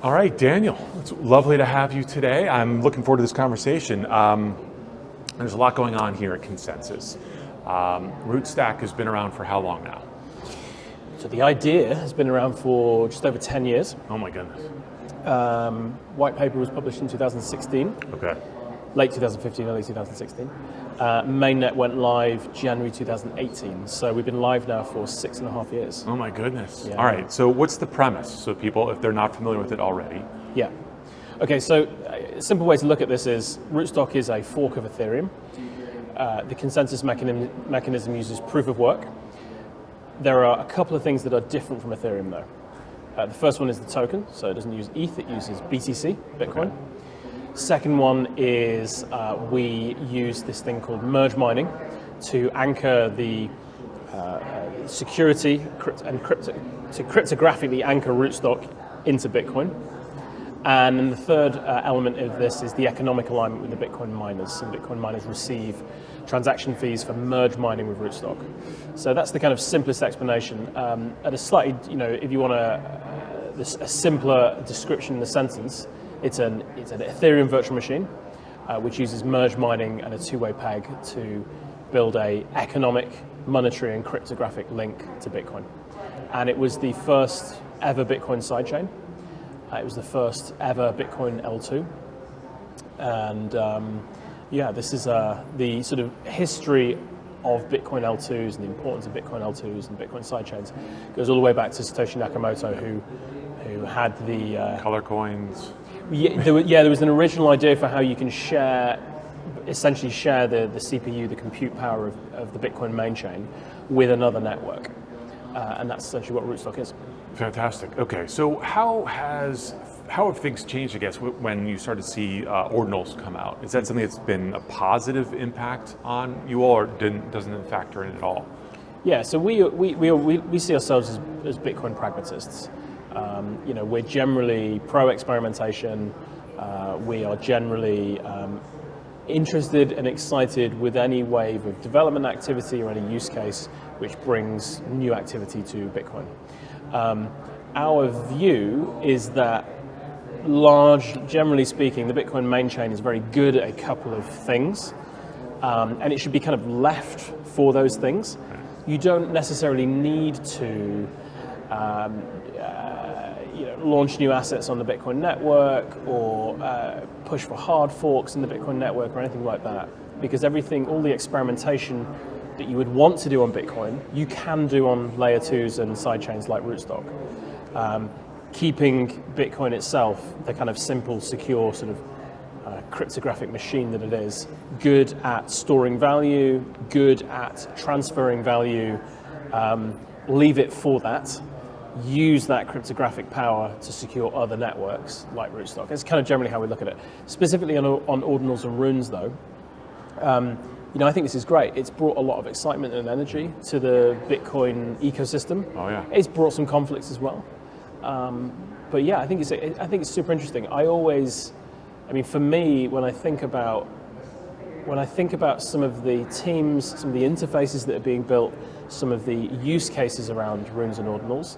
All right, Daniel, it's lovely to have you today. I'm looking forward to this conversation. There's a lot going on here at Consensus. Rootstock has been around for how long now? So the idea has been around for just over 10 years. Oh my goodness. White paper was published in 2016. Okay. Late 2015, early 2016. Mainnet went live January 2018. So we've been live now for 6.5 years. Oh my goodness. Yeah. All right, so what's the premise? So people, if they're not familiar with it already. Yeah. Okay, so a simple way to look at this is Rootstock is a fork of Ethereum. The consensus mechanism uses proof of work. There are a couple of things that are different from Ethereum though. The first one is the token, so it doesn't use ETH, it uses BTC, Bitcoin. Okay. Second one is we use this thing called merge mining to anchor the security and to cryptographically anchor Rootstock into Bitcoin. And then the third element of this is the economic alignment with the Bitcoin miners. So the Bitcoin miners receive transaction fees for merge mining with Rootstock. So that's the kind of simplest explanation. At a slightly, if you want a simpler description in a sentence, it's an Ethereum virtual machine, which uses merge mining and a two-way peg to build a economic, monetary, and cryptographic link to Bitcoin. And it was the first ever Bitcoin sidechain. It was the first ever Bitcoin L2. And this is the sort of history of Bitcoin L2s and the importance of Bitcoin L2s and Bitcoin sidechains. It goes all the way back to Satoshi Nakamoto, who had the color coins. There was an original idea for how you can essentially share the CPU, the compute power of the Bitcoin main chain with another network. And that's essentially what Rootstock is. Fantastic. Okay, so how have things changed, I guess, when you started to see ordinals come out? Is that something that's been a positive impact on you all, or doesn't it factor in at all? Yeah, so we see ourselves as Bitcoin pragmatists. We're generally pro-experimentation. We are generally interested and excited with any wave of development activity or any use case which brings new activity to Bitcoin. Our view is that generally speaking, the Bitcoin main chain is very good at a couple of things, and it should be kind of left for those things. You don't necessarily need to launch new assets on the Bitcoin network or push for hard forks in the Bitcoin network or anything like that, because all the experimentation that you would want to do on Bitcoin, you can do on layer 2s and sidechains like Rootstock. Keeping Bitcoin itself, the kind of simple, secure sort of cryptographic machine that it is, good at storing value, good at transferring value, leave it for that. Use that cryptographic power to secure other networks like Rootstock. It's kind of generally how we look at it. Specifically on ordinals and runes though, I think this is great. It's brought a lot of excitement and energy to the Bitcoin ecosystem. Oh yeah. It's brought some conflicts as well. But yeah, I think it's super interesting. For me, when I think about some of the teams, some of the interfaces that are being built, some of the use cases around runes and ordinals,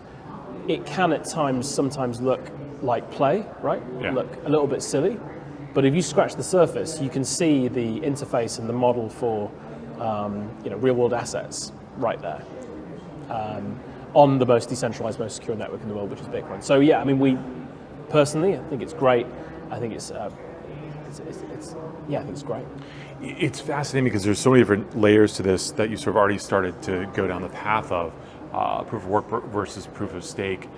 it can at times sometimes look like play, right? Yeah. Look a little bit silly. But if you scratch the surface, you can see the interface and the model for real-world assets right there on the most decentralized, most secure network in the world, which is Bitcoin. So yeah, we personally, I think it's great. I think it's great. It's fascinating because there's so many different layers to this that you sort of already started to go down the path of proof of work versus proof of stake.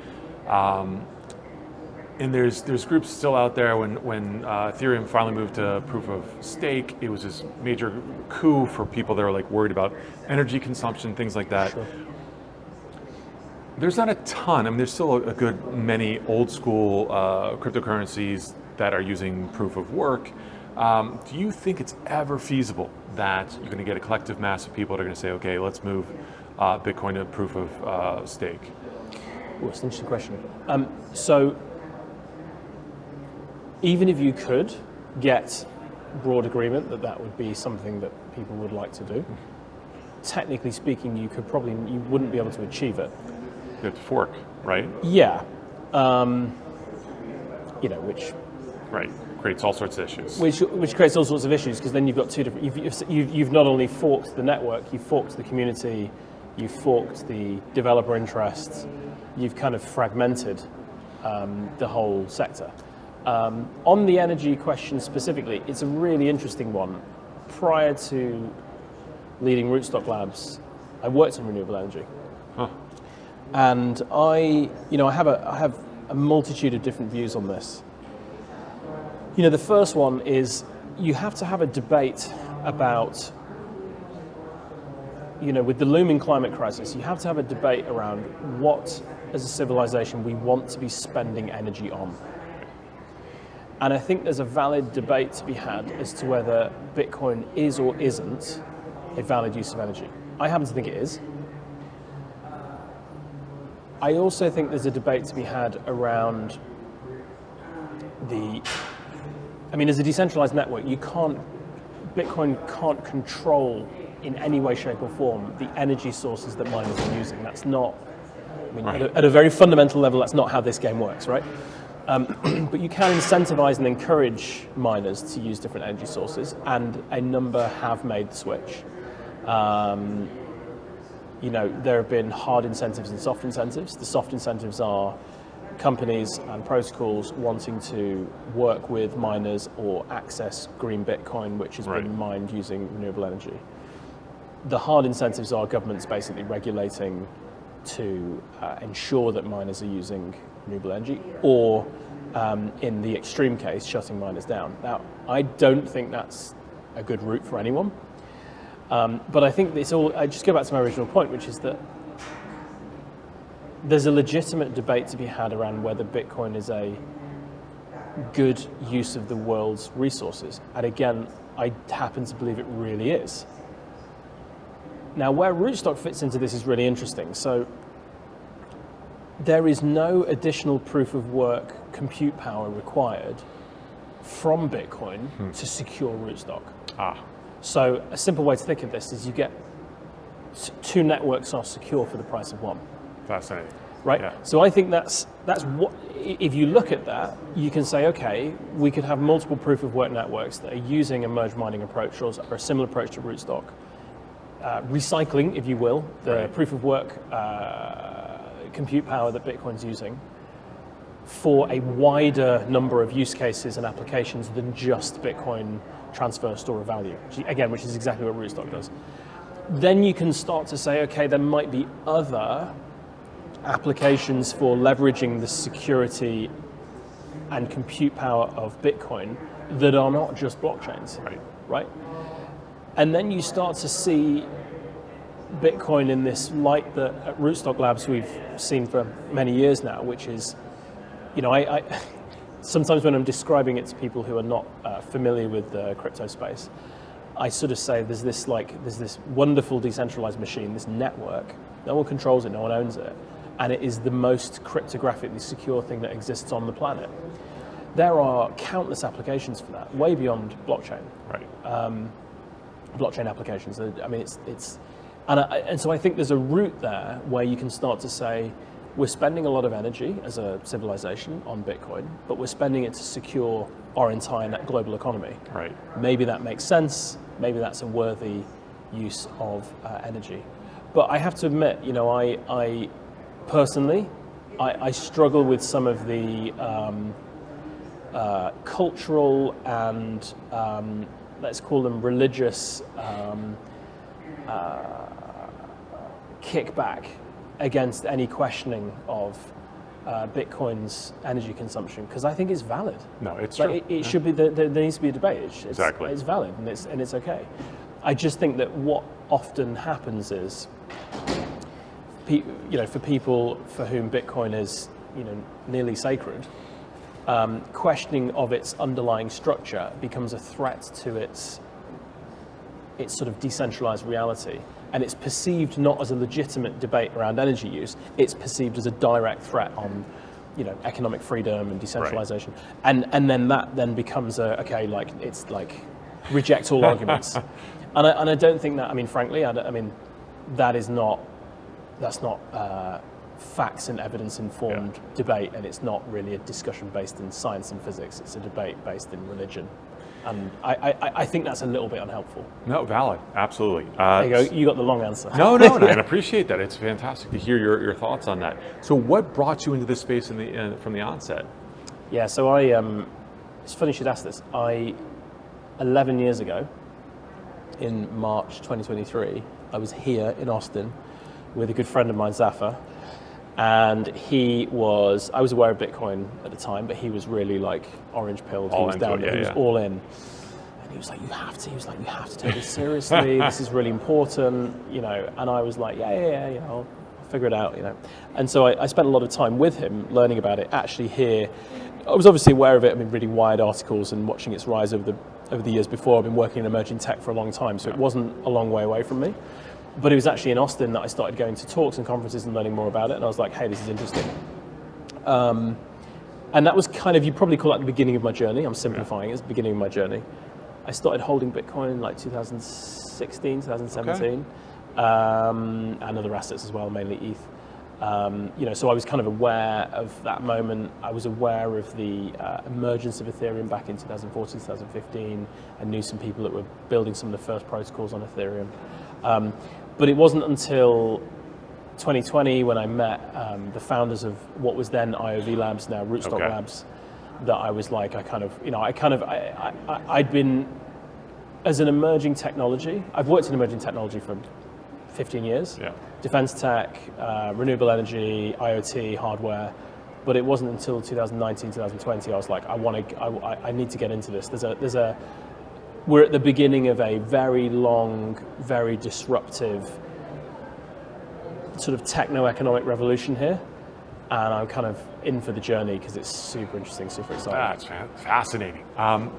And there's groups still out there. When Ethereum finally moved to proof of stake, it was this major coup for people that are like worried about energy consumption, things like that. Sure. There's not a ton. There's still a good many old school cryptocurrencies that are using proof of work. Do you think it's ever feasible that you're going to get a collective mass of people that are going to say, okay, let's move Bitcoin to proof of stake? Well, it's an interesting question. So even if you could get broad agreement that would be something that people would like to do, technically speaking, you wouldn't be able to achieve it. You have to fork, right? Yeah. which Right. Creates all sorts of issues. which creates all sorts of issues, because then you've got two different. You've not only forked the network, you've forked the community, you've forked the developer interests, you've kind of fragmented the whole sector. On the energy question specifically, it's a really interesting one. Prior to leading RootstockLabs, I worked in renewable energy, and I have a multitude of different views on this. The first one is you have to have a debate about, with the looming climate crisis, you have to have a debate around what, as a civilization, we want to be spending energy on. And I think there's a valid debate to be had as to whether Bitcoin is or isn't a valid use of energy. I happen to think it is. I also think there's a debate to be had around as a decentralized network, Bitcoin can't control in any way, shape or form the energy sources that miners are using. That's not, Right. at a very fundamental level, that's not how this game works, right? But you can incentivize and encourage miners to use different energy sources, and a number have made the switch. There have been hard incentives and soft incentives. The soft incentives are companies and protocols wanting to work with miners or access green Bitcoin, which has been mined using renewable energy. The hard incentives are governments basically regulating to ensure that miners are using renewable energy, or in the extreme case, shutting miners down. Now, I don't think that's a good route for anyone, but I think I just go back to my original point, which is that there's a legitimate debate to be had around whether Bitcoin is a good use of the world's resources. And again, I happen to believe it really is. Now, where Rootstock fits into this is really interesting. So there is no additional proof of work compute power required from Bitcoin to secure Rootstock. So a simple way to think of this is you get two networks are secure for the price of one. Fascinating. Right? Yeah. So I think that's what, if you look at that, you can say, okay, we could have multiple proof of work networks that are using a merge mining approach or a similar approach to Rootstock, recycling, if you will, the proof of work compute power that Bitcoin's using for a wider number of use cases and applications than just Bitcoin transfer store of value, which is exactly what Rootstock does. Then you can start to say, okay, there might be other applications for leveraging the security and compute power of Bitcoin that are not just blockchains, right? And then you start to see Bitcoin in this light that at RootstockLabs we've seen for many years now, which is, I sometimes when I'm describing it to people who are not familiar with the crypto space, I sort of say there's this wonderful decentralized machine, this network. No one controls it, no one owns it, and it is the most cryptographically secure thing that exists on the planet. There are countless applications for that, way beyond blockchain. Blockchain applications. I mean, and so I think there's a route there where you can start to say, we're spending a lot of energy as a civilization on Bitcoin, but we're spending it to secure our entire global economy. Maybe that makes sense. Maybe that's a worthy use of energy. But I have to admit, I personally, I struggle with some of the cultural and let's call them religious kickback against any questioning of Bitcoin's energy consumption, because I think it's valid. No, it's true. It should be. There needs to be a debate. Exactly. It's valid and it's okay. I just think that what often happens is, for people for whom Bitcoin is, nearly sacred, questioning of its underlying structure becomes a threat to its sort of decentralized reality. And it's perceived not as a legitimate debate around energy use, it's perceived as a direct threat on, economic freedom and decentralization. And then that then becomes reject all arguments. And I don't think that, frankly, that's not facts and evidence informed debate, and it's not really a discussion based in science and physics. It's a debate based in religion. And I think that's a little bit unhelpful. No, valid, absolutely. There you go. You got the long answer. No, and I appreciate that. It's fantastic to hear your thoughts on that. So, what brought you into this space from the onset? Yeah, so it's funny you should ask this. 11 years ago, in March 2023, I was here in Austin with a good friend of mine, Zafar, and I was aware of Bitcoin at the time, but he was really like orange pilled. He was down there, he was all in. And he was like, you have to take this seriously. This is really important, you know. And I was like, yeah, you know, I'll figure it out, you know. And so I spent a lot of time with him learning about it. Actually here, I was obviously aware of it. I've been reading Wired articles and watching its rise over the years before. I've been working in emerging tech for a long time, so it wasn't a long way away from me. But it was actually in Austin that I started going to talks and conferences and learning more about it. And I was like, hey, this is interesting. And that was kind of, you probably call that the beginning of my journey. I'm simplifying it. It's the beginning of my journey. I started holding Bitcoin in like 2016, 2017, and other assets as well, mainly ETH. You know, so I was kind of aware of that moment. I was aware of the emergence of Ethereum back in 2014, 2015. I knew some people that were building some of the first protocols on Ethereum. But it wasn't until 2020 when I met the founders of what was then IOV Labs, now RootstockLabs, that I was like, I'd been, as an emerging technology, I've worked in emerging technology for 15 years, defense tech, renewable energy, IoT, hardware, but it wasn't until 2019, 2020, I was like, I need to get into this. We're at the beginning of a very long, very disruptive sort of techno-economic revolution here, and I'm kind of in for the journey because it's super interesting, super exciting. That's fascinating.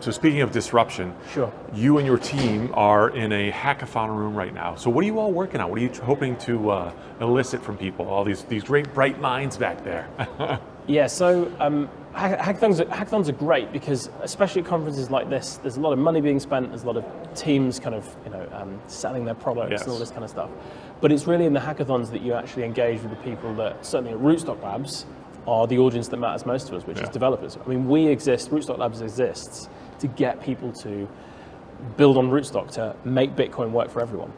So speaking of disruption, sure. You and your team are in a hackathon room right now. So what are you all working on? What are you hoping to elicit from people? All these great bright minds back there. Yeah, so hackathons are great because, especially at conferences like this, there's a lot of money being spent. There's a lot of teams kind of, selling their products and all this kind of stuff. But it's really in the hackathons that you actually engage with the people that, certainly at RootstockLabs, are the audience that matters most to us, which is developers. I mean, RootstockLabs exists to get people to build on Rootstock, to make Bitcoin work for everyone.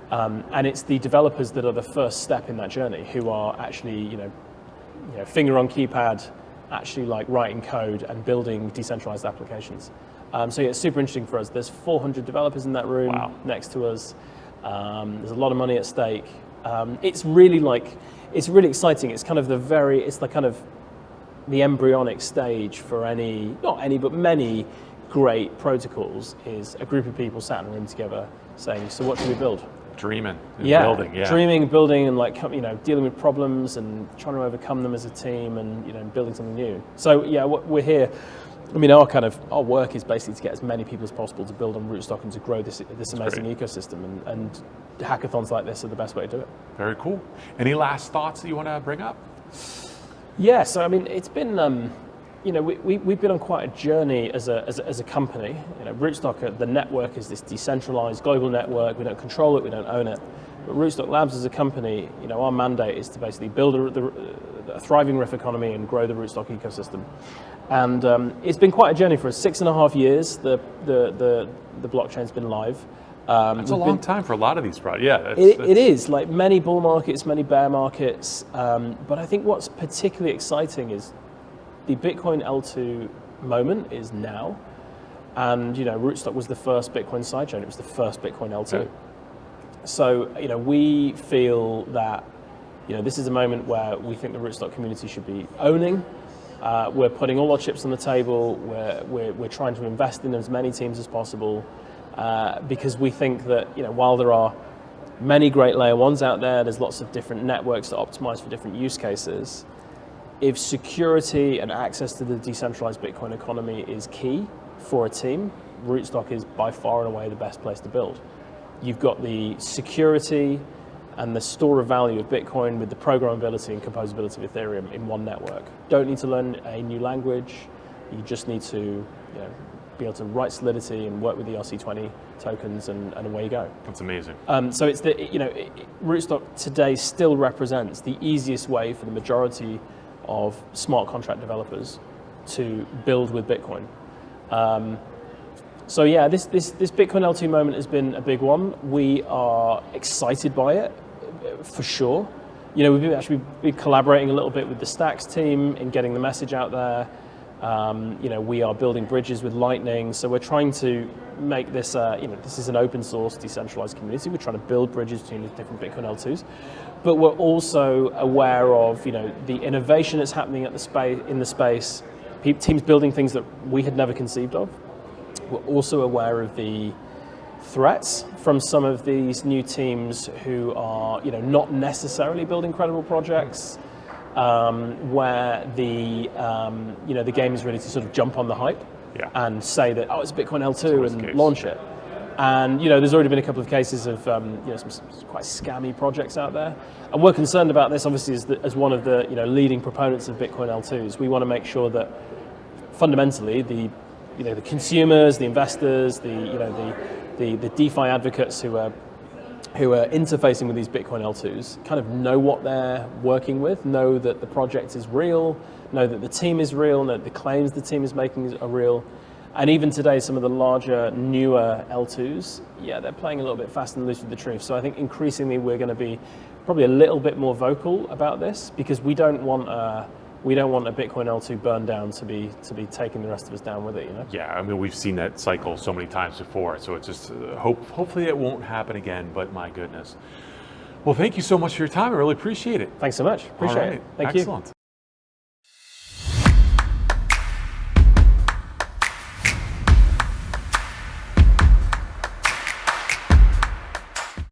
And it's the developers that are the first step in that journey, who are actually, finger on keypad, actually like writing code and building decentralized applications. So yeah, it's super interesting for us. There's 400 developers in that room next to us. There's a lot of money at stake. It's really exciting. It's kind of the embryonic stage for many great protocols, is a group of people sat in a room together saying, so what do we build? Dreaming and building, dreaming, building, and dealing with problems and trying to overcome them as a team, and building something new. So yeah, we're here. I mean, our work is basically to get as many people as possible to build on Rootstock and to grow this amazing ecosystem. And hackathons like this are the best way to do it. Very cool. Any last thoughts that you want to bring up? Yeah. So I mean, it's been. We've been on quite a journey as a company. Rootstock, the network, is this decentralized global network. We don't control it, we don't own it. But RootstockLabs as a company, our mandate is to basically build a thriving riff economy and grow the Rootstock ecosystem. And it's been quite a journey for us. 6.5 years, the blockchain's been live. That's a long time for a lot of these projects. Yeah, it is. Like many bull markets, many bear markets. But I think what's particularly exciting is the Bitcoin L2 moment is now, and Rootstock was the first Bitcoin sidechain. It was the first Bitcoin L2. Okay. So we feel that this is a moment where we think the Rootstock community should be owning. We're putting all our chips on the table. We're trying to invest in as many teams as possible because we think that while there are many great layer ones out there, there's lots of different networks that optimize for different use cases. If security and access to the decentralized Bitcoin economy is key for a team, Rootstock is by far and away the best place to build. You've got the security and the store of value of Bitcoin with the programmability and composability of Ethereum in one network. Don't need to learn a new language. You just need to be able to write Solidity and work with the ERC20 tokens, and away you go. That's amazing. So it's Rootstock today still represents the easiest way for the majority of smart contract developers to build with Bitcoin. So yeah, this Bitcoin L2 moment has been a big one. We are excited by it, for sure. We've actually been collaborating a little bit with the Stacks team in getting the message out there. We are building bridges with Lightning, so we're trying to make this, this is an open source, decentralized community. We're trying to build bridges between the different Bitcoin L2s, but we're also aware of, the innovation that's happening in the space, teams building things that we had never conceived of. We're also aware of the threats from some of these new teams who are, not necessarily building credible projects, where the game is ready to sort of jump on the hype and say that, it's Bitcoin L2 and launch it. And there's already been a couple of cases of some quite scammy projects out there, and we're concerned about this. Obviously, as one of the leading proponents of Bitcoin L2s, we want to make sure that fundamentally the consumers, the investors, the DeFi advocates who are interfacing with these Bitcoin L2s kind of know what they're working with, know that the project is real, know that the team is real, know that the claims the team is making are real. And even today, some of the larger, newer L2s, they're playing a little bit fast and loose with the truth. So I think increasingly we're going to be probably a little bit more vocal about this, because we don't want a Bitcoin L2 burn down to be taking the rest of us down with it. Yeah, I mean, we've seen that cycle so many times before, so it's just hopefully it won't happen again. But my goodness. Well, thank you so much for your time. I really appreciate it. Thanks so much. Appreciate it. Thank you. Excellent.